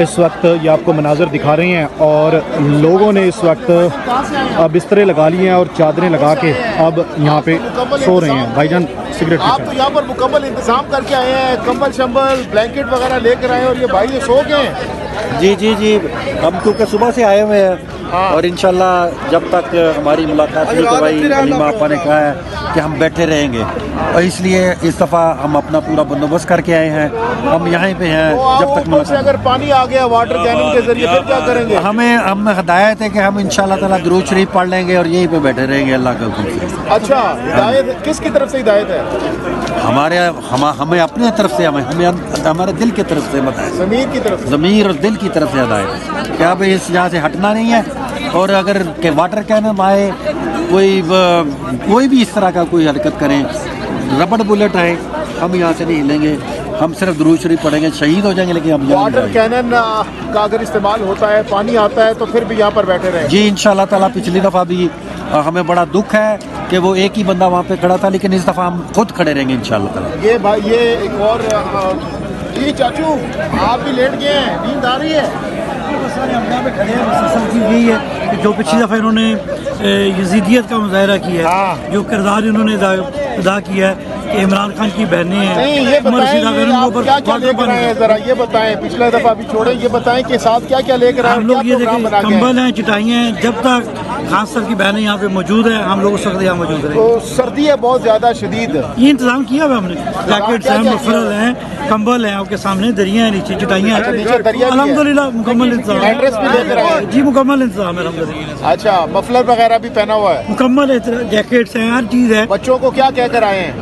اس وقت یہ آپ کو مناظر دکھا رہے ہیں اور لوگوں نے اس وقت بسترے لگا لیے ہیں اور چادریں لگا کے اب یہاں پہ سو رہے ہیں. بھائی جان سگریٹ آپ تو یہاں پر مکمل انتظام کر کے آئے ہیں, کمبل شمبل بلینکٹ وغیرہ لے کر آئے ہیں, اور یہ بھائی یہ سو گئے ہیں. جی ہم کیونکہ صبح سے آئے ہوئے ہیں اور انشاءاللہ جب تک ہماری ملاقات ہوئی تو بھائی علیمہ آپا نے کہا ہے کہ ہم بیٹھے رہیں گے, اور اس لیے اس دفعہ ہم اپنا پورا بندوبست کر کے آئے ہیں. ہم یہیں پہ ہیں جب تک ملاقات. اگر پانی آ گیا واٹر کینن کے ذریعے پھر کیا کریں گے؟ ہمیں ہدایت ہے کہ ہم انشاءاللہ تعالیٰ درود شریف پڑھ لیں گے اور یہیں پہ بیٹھے رہیں گے اللہ کا حکم سے. اچھا, ہدایت کس کی طرف سے ہدایت ہے؟ ہمیں اپنے طرف سے ہمارے دل کی طرف سے بتائیں, ضمیر کی طرف, ضمیر اور دل کی طرف سے ہدایت ہے کہ اب اس یہاں سے ہٹنا نہیں ہے. اور اگر کہ واٹر کینن آئے, کوئی بھی اس طرح کا کوئی حرکت کریں, ربڑ بلٹ آئے, ہم یہاں سے نہیں ہلیں گے. ہم صرف درود شریف پڑھیں گے, شہید ہو جائیں گے لیکن ہم واٹر کینن کا اگر استعمال ہوتا ہے, پانی آتا ہے تو پھر بھی یہاں پر بیٹھے رہیں؟ جی انشاءاللہ تعالیٰ. پچھلی دفعہ بھی ہمیں بڑا دکھ ہے کہ وہ ایک ہی بندہ وہاں پہ کھڑا تھا, لیکن اس دفعہ ہم خود کھڑے رہیں گے انشاءاللہ تعالیٰ. یہ بھائی یہ ایک اور یہ چاچو آپ بھی لیٹ گئے ہیں, نیند آ رہی ہے؟ یہی ہے کہ جو پچھلی دفعہ انہوں نے یزیدیت کا مظاہرہ کیا ہے, جو کردار انہوں نے ادا کیا ہے کہ عمران خان کی بہنیں ہیں, یہ بتائیں ذرا, یہ بتائیں پچھلا دفعہ بھی چھوڑیں, یہ بتائیں کہ ساتھ کیا کیا لے کر آئے؟ ہم لوگ یہ دیکھیں کمبل ہیں, چٹائیاں ہیں, جب تک خان صاحب کی بہنیں یہاں پہ موجود ہیں ہم لوگ اس وقت یہاں موجود رہیں. تو سردی ہے بہت زیادہ شدید, یہ انتظام کیا ہوا ہم نے, جیکٹس ہیں, مفرل ہیں, کمبل ہیں آپ کے سامنے, دریا ہیں نیچے, چٹائیاں ہیں, الحمدللہ مکمل انتظام ہے. ایڈریس بھی لے کر آئے؟ جی مکمل انتظام ہے الحمدللہ. اچھا, مفلر وغیرہ بھی پہنا ہوا ہے؟ مکمل جیکٹس ہیں, ہر چیز ہے. بچوں کو کیا کہہ کر آئے ہیں؟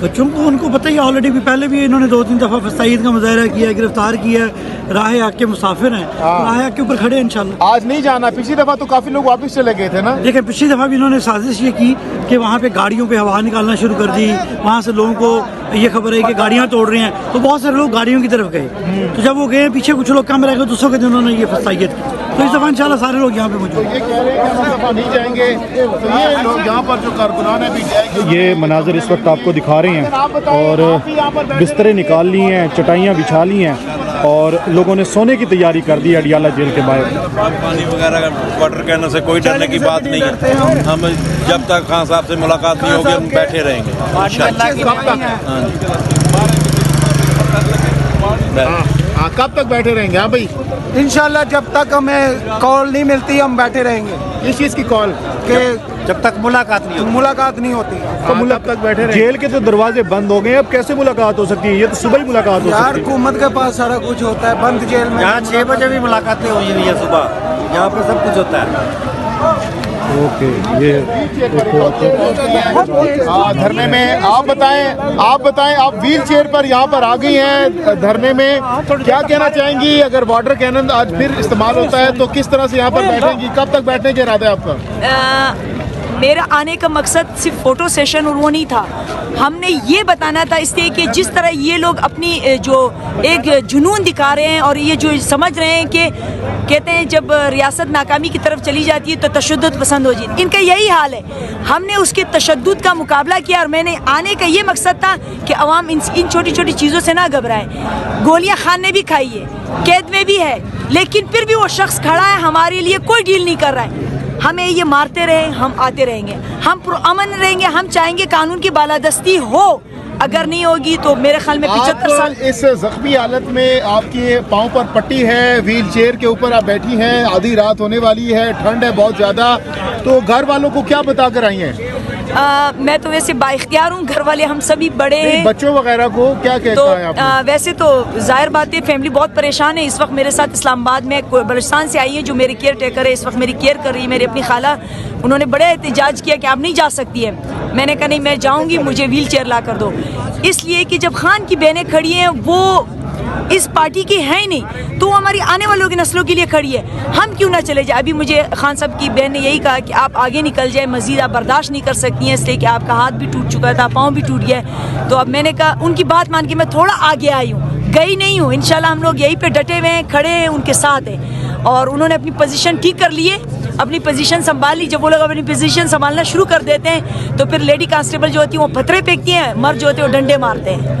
بچوں کو ان کو پتہ ہی آلریڈی بھی پہلے بھی انہوں نے 2-3 دفعہ فسائید کا مظاہرہ کیا ہے, گرفتار کیا ہے, راہ حق کے مسافر ہیں, راہ حق کے اوپر کھڑے ہیں انشاءاللہ. آج نہیں جانا؟ پچھلی دفعہ تو کافی لوگ واپس چلے گئے تھے نا. دیکھیں پچھلی دفعہ بھی انہوں نے سازش یہ کی کہ وہاں پہ گاڑیوں پہ ہوا نکالنا شروع کر دی, وہاں سے لوگوں کو یہ خبر ہے کہ گاڑیاں توڑ رہے ہیں, تو بہت سارے لوگ گاڑیوں کی طرف گئے. تو جب وہ گئے پیچھے کچھ لوگ کم رہ گئے, دوسروں کے انہوں نے یہ فسائیت کی. تو اس دفعہ انشاءاللہ سارے لوگ یہاں پہ موجود ہیں. یہ کہہ رہے ہیں کہ ہم دفعہ نہیں جائیں گے, تو یہ لوگ یہاں پر جو کارکنان ہیں بھی جائیں گے. یہ مناظر اس وقت آپ کو دکھا رہے ہیں اور بسترے نکال لی ہیں, چٹائیاں بچھا لی ہیں اور لوگوں نے سونے کی تیاری کر دی اڈیالہ جیل کے باہر. پانی وغیرہ واٹر کینن سے کوئی ڈرنے کی بات نہیں ہے. ہم جب تک خان صاحب سے ملاقات نہیں ہوگی ہم بیٹھے رہیں گے کب تک بیٹھے رہیں گے؟ ہاں بھائی انشاءاللہ جب تک ہمیں کال نہیں ملتی ہم بیٹھے رہیں گے. اس چیز کی کال کہ جب تک ملاقات نہیں ہوتی. تو تب تک بیٹھے رہیں. جیل کے تو دروازے بند ہو گئے, اب کیسے ملاقات ہو سکتی ہے؟ یہ تو صبح ہی ملاقات ہو یار سکتی ہے. حکومت کے پاس سارا کچھ ہوتا ہے, بند جیل میں یہاں 6 بجے بھی ملاقاتیں ہوئی ہوئی ہیں صبح, یہاں پہ سب کچھ ہوتا ہے. اوکے, یہ دھرنے میں آپ بتائیں آپ ویل چیئر پر یہاں پر آ گئی ہیں دھرنے میں, کیا کہنا چاہیں گی؟ اگر واٹر کینن آج پھر استعمال ہوتا ہے تو کس طرح سے یہاں پر بیٹھیں گی؟ کب تک بیٹھنے کے ارادہ ہے آپ کا؟ میرا آنے کا مقصد صرف فوٹو سیشن اور وہ نہیں تھا, ہم نے یہ بتانا تھا اس لیے کہ جس طرح یہ لوگ اپنی جو ایک جنون دکھا رہے ہیں اور یہ جو سمجھ رہے ہیں کہ کہتے ہیں جب ریاست ناکامی کی طرف چلی جاتی ہے تو تشدد پسند ہو جاتی, ان کا یہی حال ہے. ہم نے اس کے تشدد کا مقابلہ کیا اور میں نے آنے کا یہ مقصد تھا کہ عوام ان چھوٹی چھوٹی چیزوں سے نہ گھبرائیں. گولیاں خان نے بھی کھائی ہے, قید میں بھی ہے, لیکن پھر بھی وہ شخص کھڑا ہے, ہمارے لیے کوئی ڈیل نہیں کر رہا ہے. ہمیں یہ مارتے رہے, ہم آتے رہیں گے, ہم پرامن رہیں گے. ہم چاہیں گے قانون کی بالادستی ہو, اگر نہیں ہوگی تو میرے خیال میں 75 سال. اس زخمی حالت میں آپ کے پاؤں پر پٹی ہے, ویل چیئر کے اوپر آپ بیٹھی ہیں, آدھی رات ہونے والی ہے, ٹھنڈ ہے بہت زیادہ, تو گھر والوں کو کیا بتا کر آئی ہیں؟ میں تو ویسے با اختیار ہوں, گھر والے ہم سبھی بڑے ہیں. بچوں وغیرہ کو کیا کہتا ہے آپ نے؟ ویسے تو ظاہر بات ہے فیملی بہت پریشان ہے. اس وقت میرے ساتھ اسلام آباد میں بلوچستان سے آئی ہے جو میری کیئر ٹیکر ہے, اس وقت میری کیئر کر رہی ہے, میری اپنی خالہ. انہوں نے بڑے احتجاج کیا کہ آپ نہیں جا سکتی ہے. میں نے کہا نہیں میں جاؤں گی, مجھے ویل چیئر لا کر دو. اس لیے کہ جب خان کی بہنیں کھڑی ہیں وہ اس پارٹی کی ہے ہی نہیں, تو وہ ہماری آنے والوں کی نسلوں کے لیے کھڑی ہے. ہم کیوں نہ چلے جائیں؟ ابھی مجھے خان صاحب کی بہن نے یہی کہا کہ آپ آگے نکل جائیں, مزید آپ برداشت نہیں کر سکتی ہیں, اس لیے کہ آپ کا ہاتھ بھی ٹوٹ چکا تھا, پاؤں بھی ٹوٹ گیا. تو اب میں نے کہا ان کی بات مان کے میں تھوڑا آگے آئی ہوں, گئی نہیں ہوں. انشاءاللہ ہم لوگ یہیں پہ ڈٹے ہوئے ہیں, کھڑے ہیں, ان کے ساتھ ہیں. اور انہوں نے اپنی پوزیشن ٹھیک کر لی ہے, اپنی پوزیشن سنبھال لی. جب وہ لوگ اپنی پوزیشن سنبھالنا شروع کر دیتے ہیں تو پھر لیڈی کانسٹیبل جو ہوتی ہیں وہ پتھرے پھینکتی ہیں, مرد جو ہوتے ہیں وہ ڈنڈے مارتے ہیں.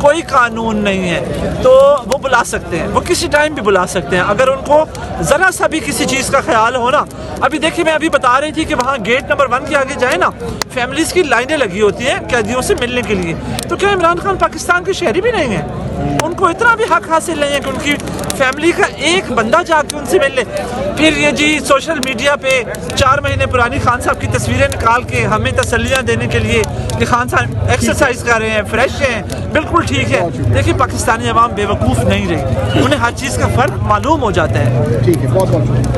کوئی قانون نہیں ہے تو وہ بلا سکتے ہیں, وہ کسی ٹائم بھی بلا سکتے ہیں اگر ان کو ذرا سا بھی کسی چیز کا خیال ہو نا. ابھی دیکھیے میں ابھی بتا رہی تھی کہ وہاں گیٹ نمبر 1 کے آگے جائیں نا, فیملیز کی لائنیں لگی ہوتی ہیں قیدیوں سے ملنے کے لیے. تو کیا عمران خان پاکستان کے شہری بھی نہیں ہیں؟ ان کو اتنا بھی حق حاصل نہیں ہے کہ ان کی فیملی کا ایک بندہ جا کے ان سے مل لے؟ پھر یہ جی سوشل میڈیا پہ 4 مہینے پرانی خان صاحب کی تصویریں نکال کے ہمیں تسلیاں دینے کے لیے کہ خان صاحب ایکسرسائز کر رہے ہیں, فریش ہیں, بالکل ٹھیک ہے. دیکھیے پاکستانی عوام بے وقوف نہیں رہی, انہیں ہر چیز کا فرق معلوم ہو جاتا ہے. ٹھیک ہے, بہت بہت